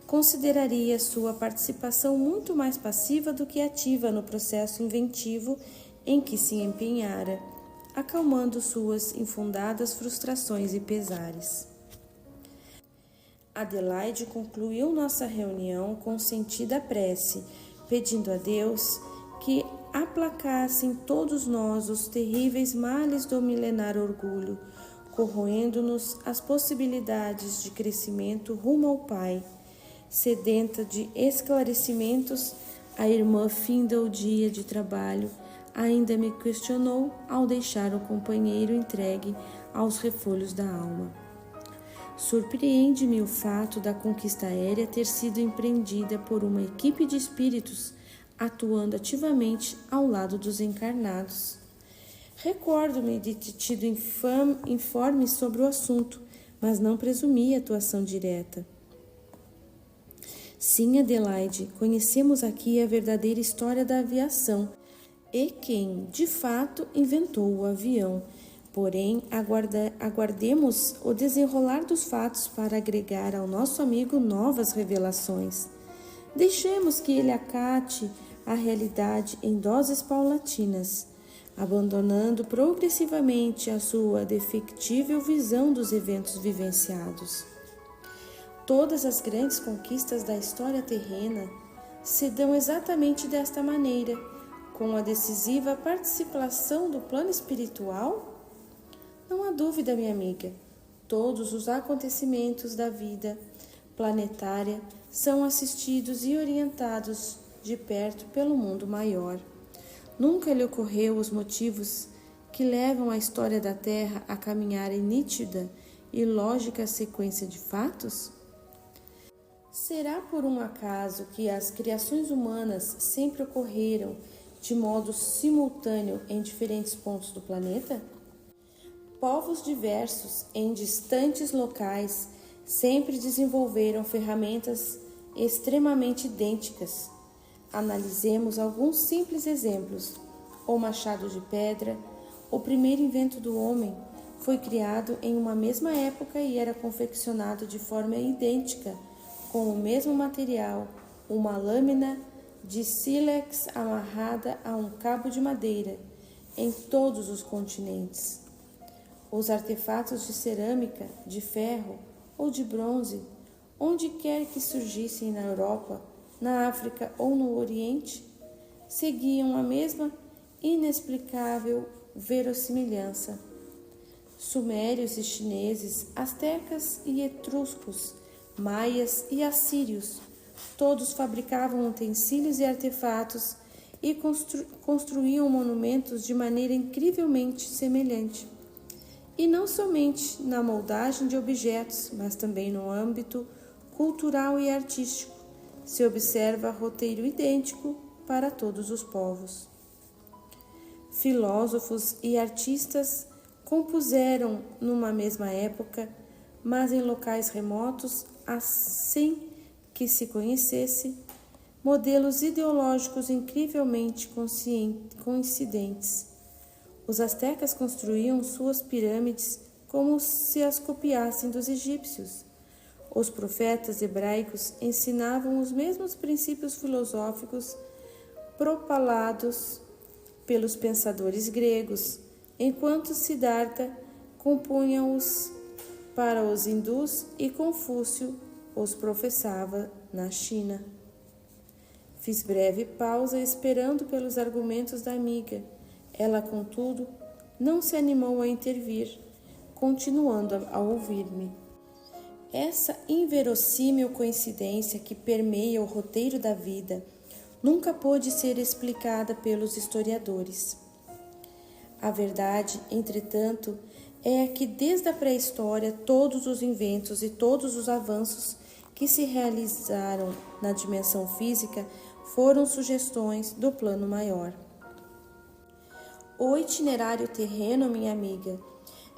consideraria sua participação muito mais passiva do que ativa no processo inventivo em que se empenhara, acalmando suas infundadas frustrações e pesares. Adelaide concluiu nossa reunião com sentida prece, pedindo a Deus que aplacasse em todos nós os terríveis males do milenar orgulho, corroendo-nos as possibilidades de crescimento rumo ao Pai. Sedenta de esclarecimentos, a irmã, finda o dia de trabalho, ainda me questionou ao deixar o companheiro entregue aos refolhos da alma. Surpreende-me o fato da conquista aérea ter sido empreendida por uma equipe de espíritos atuando ativamente ao lado dos encarnados. Recordo-me de ter tido informes sobre o assunto, mas não presumi atuação direta. Sim, Adelaide, conhecemos aqui a verdadeira história da aviação e quem, de fato, inventou o avião. Porém, aguardemos o desenrolar dos fatos para agregar ao nosso amigo novas revelações. Deixemos que ele acate a realidade em doses paulatinas, abandonando progressivamente a sua defectível visão dos eventos vivenciados. Todas as grandes conquistas da história terrena se dão exatamente desta maneira, com a decisiva participação do plano espiritual. Não há dúvida, minha amiga, todos os acontecimentos da vida planetária são assistidos e orientados de perto pelo mundo maior. Nunca lhe ocorreu os motivos que levam a história da Terra a caminhar em nítida e lógica sequência de fatos? Será por um acaso que as criações humanas sempre ocorreram de modo simultâneo em diferentes pontos do planeta? Povos diversos em distantes locais sempre desenvolveram ferramentas extremamente idênticas. Analisemos alguns simples exemplos. O machado de pedra, o primeiro invento do homem, foi criado em uma mesma época e era confeccionado de forma idêntica, com o mesmo material, uma lâmina de sílex amarrada a um cabo de madeira, em todos os continentes. Os artefatos de cerâmica, de ferro ou de bronze, onde quer que surgissem na Europa, na África ou no Oriente, seguiam a mesma inexplicável verossimilhança. Sumérios e chineses, astecas e etruscos, maias e assírios, todos fabricavam utensílios e artefatos e construíam monumentos de maneira incrivelmente semelhante. E não somente na moldagem de objetos, mas também no âmbito cultural e artístico, se observa roteiro idêntico para todos os povos. Filósofos e artistas compuseram numa mesma época, mas em locais remotos, sem que se conhecesse, modelos ideológicos incrivelmente coincidentes. Os astecas construíam suas pirâmides como se as copiassem dos egípcios. Os profetas hebraicos ensinavam os mesmos princípios filosóficos propalados pelos pensadores gregos, enquanto Siddhartha compunha-os para os hindus e Confúcio os professava na China. Fiz breve pausa esperando pelos argumentos da amiga. Ela, contudo, não se animou a intervir, continuando a ouvir-me. Essa inverossímil coincidência que permeia o roteiro da vida nunca pôde ser explicada pelos historiadores. A verdade, entretanto, é que desde a pré-história todos os inventos e todos os avanços que se realizaram na dimensão física foram sugestões do plano maior. O itinerário terreno, minha amiga,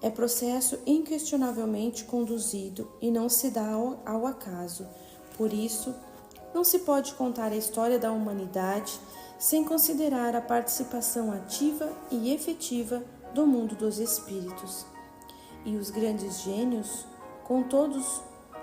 é processo inquestionavelmente conduzido e não se dá ao acaso. Por isso, não se pode contar a história da humanidade sem considerar a participação ativa e efetiva do mundo dos espíritos. E os grandes gênios,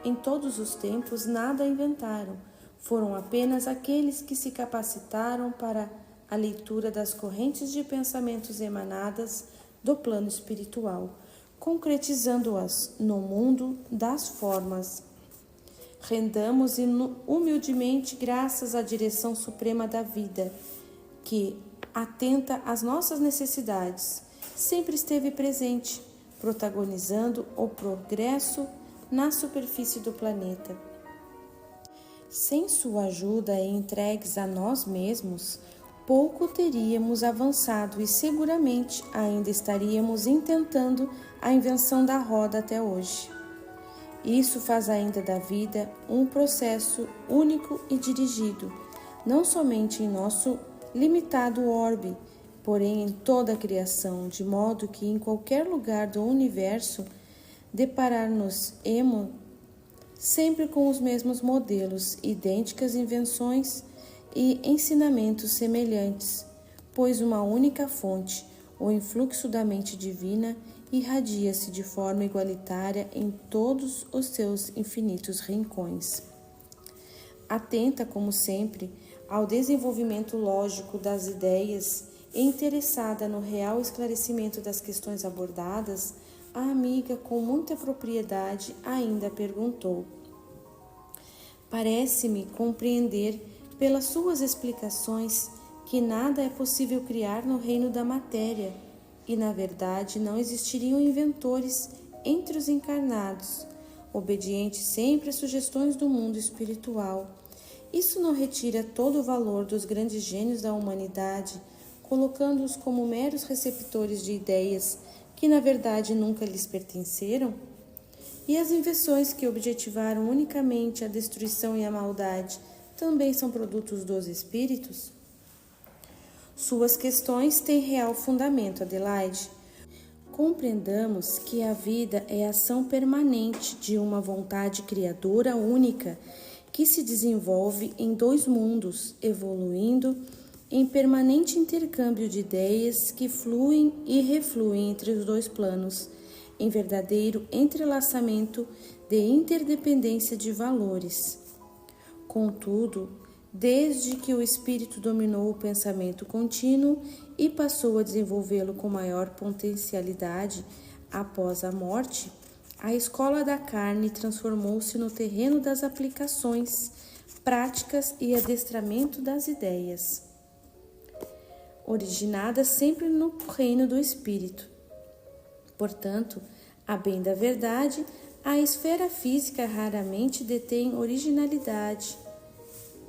em todos os tempos, nada inventaram. Foram apenas aqueles que se capacitaram para a leitura das correntes de pensamentos emanadas do plano espiritual, concretizando-as no mundo das formas. Rendamos humildemente graças à direção suprema da vida, que, atenta às nossas necessidades, sempre esteve presente, protagonizando o progresso na superfície do planeta. Sem sua ajuda e entregues a nós mesmos, pouco teríamos avançado e seguramente ainda estaríamos intentando a invenção da roda até hoje. Isso faz ainda da vida um processo único e dirigido, não somente em nosso limitado orbe, porém em toda a criação, de modo que em qualquer lugar do universo deparar-nos-emos sempre com os mesmos modelos, idênticas invenções e ensinamentos semelhantes, pois uma única fonte, o influxo da mente divina, irradia-se de forma igualitária em todos os seus infinitos rincões. Atenta, como sempre, ao desenvolvimento lógico das ideias e interessada no real esclarecimento das questões abordadas, a amiga, com muita propriedade, ainda perguntou: parece-me compreender, pelas suas explicações, que nada é possível criar no reino da matéria, e, na verdade, não existiriam inventores entre os encarnados, obedientes sempre às sugestões do mundo espiritual. Isso não retira todo o valor dos grandes gênios da humanidade, colocando-os como meros receptores de ideias que, na verdade, nunca lhes pertenceram? E as invenções que objetivaram unicamente a destruição e a maldade também são produtos dos espíritos? Suas questões têm real fundamento, Adelaide. Compreendamos que a vida é a ação permanente de uma vontade criadora única que se desenvolve em dois mundos, evoluindo em permanente intercâmbio de ideias que fluem e refluem entre os dois planos, em verdadeiro entrelaçamento de interdependência de valores. Contudo, desde que o espírito dominou o pensamento contínuo e passou a desenvolvê-lo com maior potencialidade após a morte, a escola da carne transformou-se no terreno das aplicações práticas e adestramento das ideias, originadas sempre no reino do espírito. Portanto, a bem da verdade, a esfera física raramente detém originalidade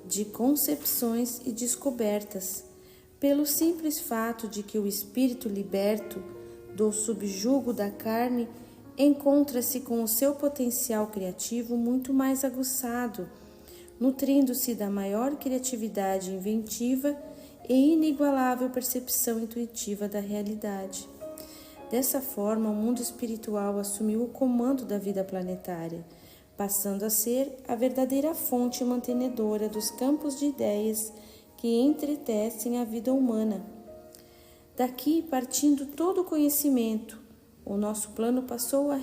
de concepções e descobertas, pelo simples fato de que o espírito liberto do subjugo da carne encontra-se com o seu potencial criativo muito mais aguçado, nutrindo-se da maior criatividade inventiva e inigualável percepção intuitiva da realidade. Dessa forma, o mundo espiritual assumiu o comando da vida planetária, passando a ser a verdadeira fonte mantenedora dos campos de ideias que entretecem a vida humana. Daqui, partindo todo o conhecimento, o nosso plano passou a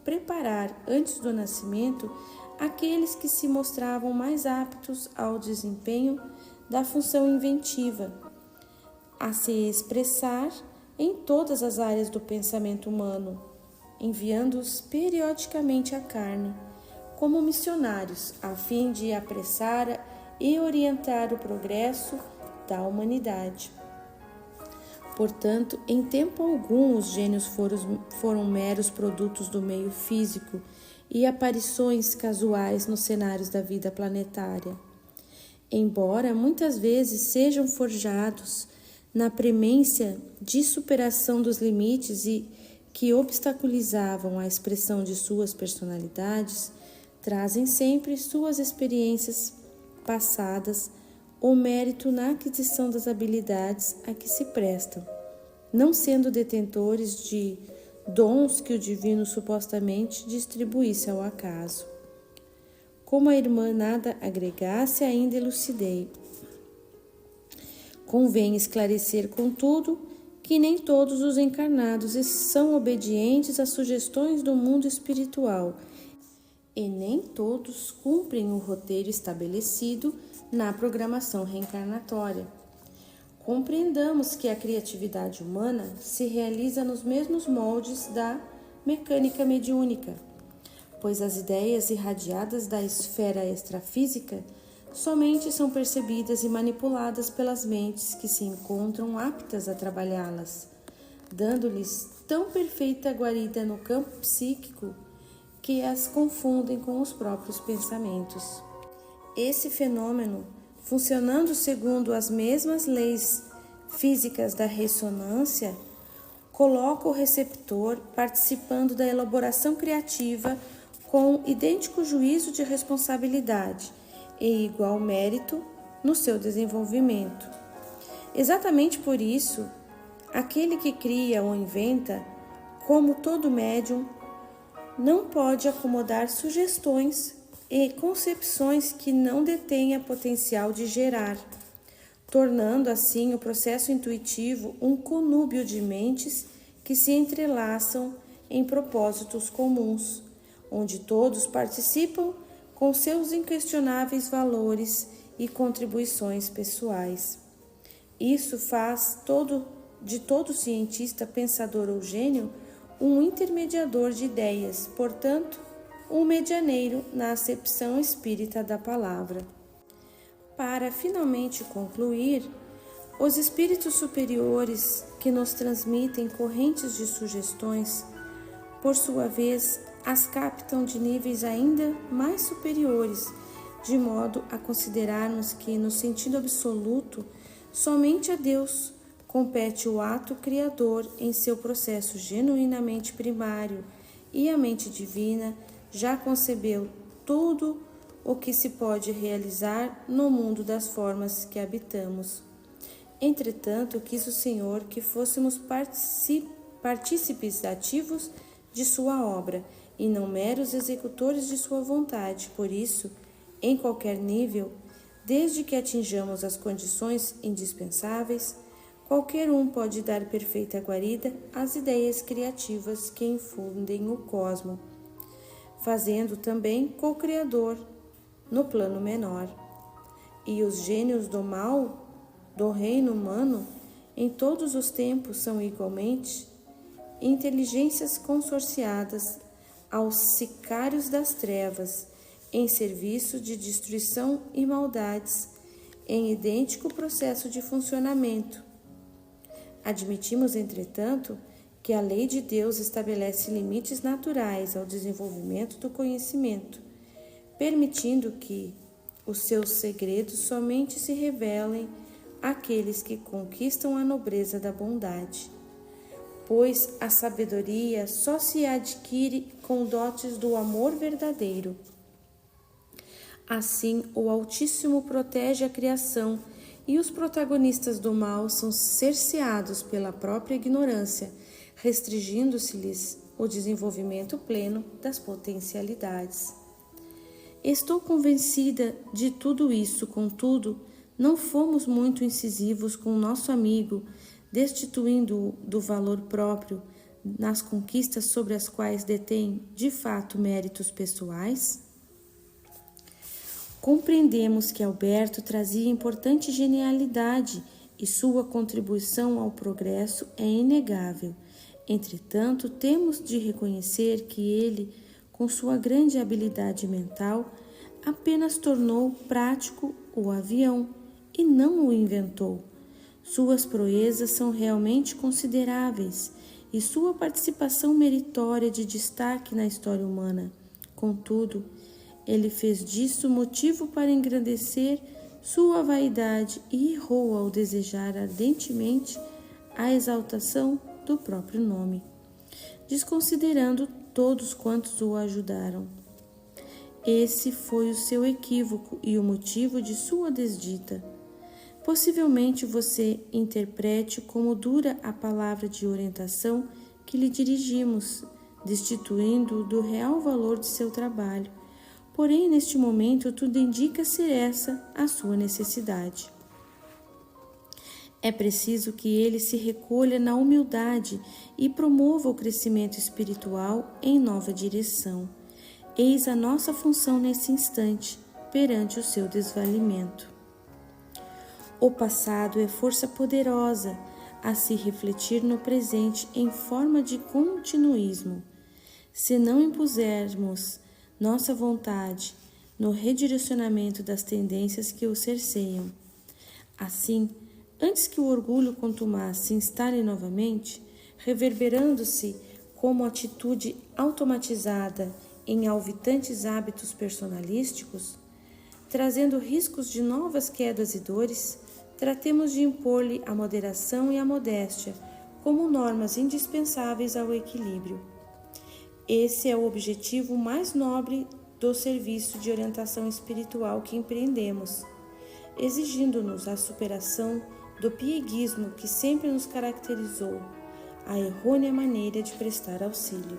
preparar, antes do nascimento, aqueles que se mostravam mais aptos ao desempenho da função inventiva, a se expressar em todas as áreas do pensamento humano, enviando-os periodicamente à carne, como missionários, a fim de apressar e orientar o progresso da humanidade. Portanto, em tempo algum os gênios foram meros produtos do meio físico e aparições casuais nos cenários da vida planetária. Embora muitas vezes sejam forjados na premência de superação dos limites e que obstaculizavam a expressão de suas personalidades, trazem sempre suas experiências passadas ou mérito na aquisição das habilidades a que se prestam, não sendo detentores de dons que o divino supostamente distribuísse ao acaso. Como a irmã nada agregasse, ainda elucidei. Convém esclarecer, contudo, que nem todos os encarnados são obedientes às sugestões do mundo espiritual e nem todos cumprem o roteiro estabelecido na programação reencarnatória. Compreendamos que a criatividade humana se realiza nos mesmos moldes da mecânica mediúnica, pois as ideias irradiadas da esfera extrafísica somente são percebidas e manipuladas pelas mentes que se encontram aptas a trabalhá-las, dando-lhes tão perfeita guarida no campo psíquico que as confundem com os próprios pensamentos. Esse fenômeno, funcionando segundo as mesmas leis físicas da ressonância, coloca o receptor participando da elaboração criativa com idêntico juízo de responsabilidade e igual mérito no seu desenvolvimento. Exatamente por isso, aquele que cria ou inventa, como todo médium, não pode acomodar sugestões e concepções que não detenha potencial de gerar, tornando assim o processo intuitivo um conúbio de mentes que se entrelaçam em propósitos comuns, onde todos participam com seus inquestionáveis valores e contribuições pessoais. Isso faz de todo cientista, pensador ou gênio um intermediador de ideias, portanto, um medianeiro na acepção espírita da palavra. Para finalmente concluir, os espíritos superiores que nos transmitem correntes de sugestões, por sua vez, as captam de níveis ainda mais superiores, de modo a considerarmos que, no sentido absoluto, somente a Deus compete o ato criador em seu processo genuinamente primário e a mente divina já concebeu tudo o que se pode realizar no mundo das formas que habitamos. Entretanto, quis o Senhor que fôssemos partícipes ativos de sua obra e não meros executores de sua vontade. Por isso, em qualquer nível, desde que atinjamos as condições indispensáveis, qualquer um pode dar perfeita guarida às ideias criativas que infundem o cosmo, fazendo também co-criador no plano menor. E os gênios do mal do reino humano em todos os tempos são igualmente inteligências consorciadas aos sicários das trevas em serviço de destruição e maldades em idêntico processo de funcionamento. Admitimos, entretanto, que a lei de Deus estabelece limites naturais ao desenvolvimento do conhecimento, permitindo que os seus segredos somente se revelem àqueles que conquistam a nobreza da bondade, pois a sabedoria só se adquire com dotes do amor verdadeiro. Assim, o Altíssimo protege a criação e os protagonistas do mal são cerceados pela própria ignorância, restringindo-se-lhes o desenvolvimento pleno das potencialidades. Estou convencida de tudo isso, contudo, não fomos muito incisivos com nosso amigo, destituindo-o do valor próprio nas conquistas sobre as quais detém, de fato, méritos pessoais? Compreendemos que Alberto trazia importante genialidade e sua contribuição ao progresso é inegável. Entretanto, temos de reconhecer que ele, com sua grande habilidade mental, apenas tornou prático o avião e não o inventou. Suas proezas são realmente consideráveis e sua participação meritória de destaque na história humana. Contudo, ele fez disso motivo para engrandecer sua vaidade e errou ao desejar ardentemente a exaltação do próprio nome, desconsiderando todos quantos o ajudaram. Esse foi o seu equívoco e o motivo de sua desdita. Possivelmente você interprete como dura a palavra de orientação que lhe dirigimos, destituindo-o do real valor de seu trabalho. Porém, neste momento, tudo indica ser essa a sua necessidade. É preciso que ele se recolha na humildade e promova o crescimento espiritual em nova direção. Eis a nossa função nesse instante, perante o seu desvalimento. O passado é força poderosa a se refletir no presente em forma de continuismo. Se não impusermos nossa vontade no redirecionamento das tendências que o cerceiam. Assim, antes que o orgulho contumaz se instale novamente, reverberando-se como atitude automatizada em alvitantes hábitos personalísticos, trazendo riscos de novas quedas e dores, tratemos de impor-lhe a moderação e a modéstia como normas indispensáveis ao equilíbrio. Esse é o objetivo mais nobre do serviço de orientação espiritual que empreendemos, exigindo-nos a superação do pieguismo que sempre nos caracterizou, a errônea maneira de prestar auxílio.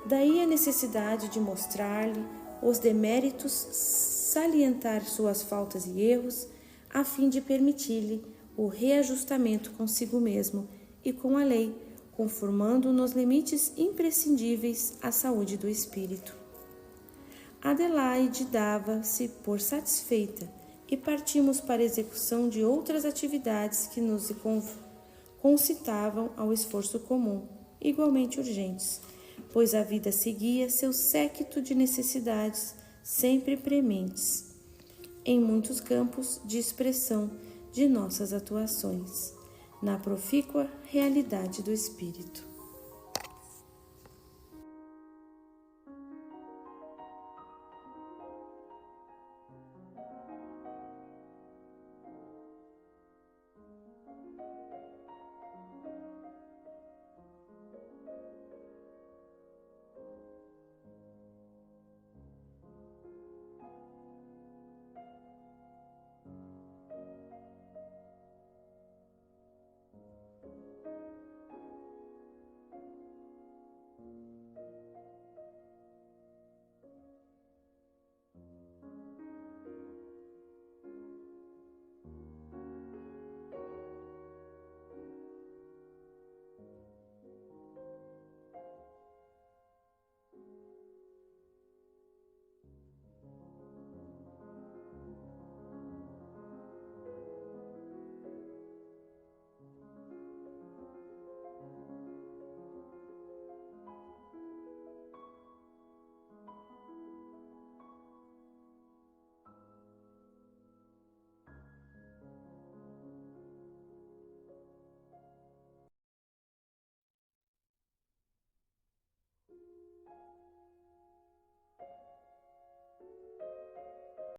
Daí a necessidade de mostrar-lhe os deméritos, salientar suas faltas e erros, a fim de permitir-lhe o reajustamento consigo mesmo e com a lei, conformando nos limites imprescindíveis à saúde do espírito. Adelaide dava-se por satisfeita e partimos para a execução de outras atividades que nos concitavam ao esforço comum, igualmente urgentes, pois a vida seguia seu séquito de necessidades sempre prementes, em muitos campos de expressão de nossas atuações, na profícua realidade do espírito.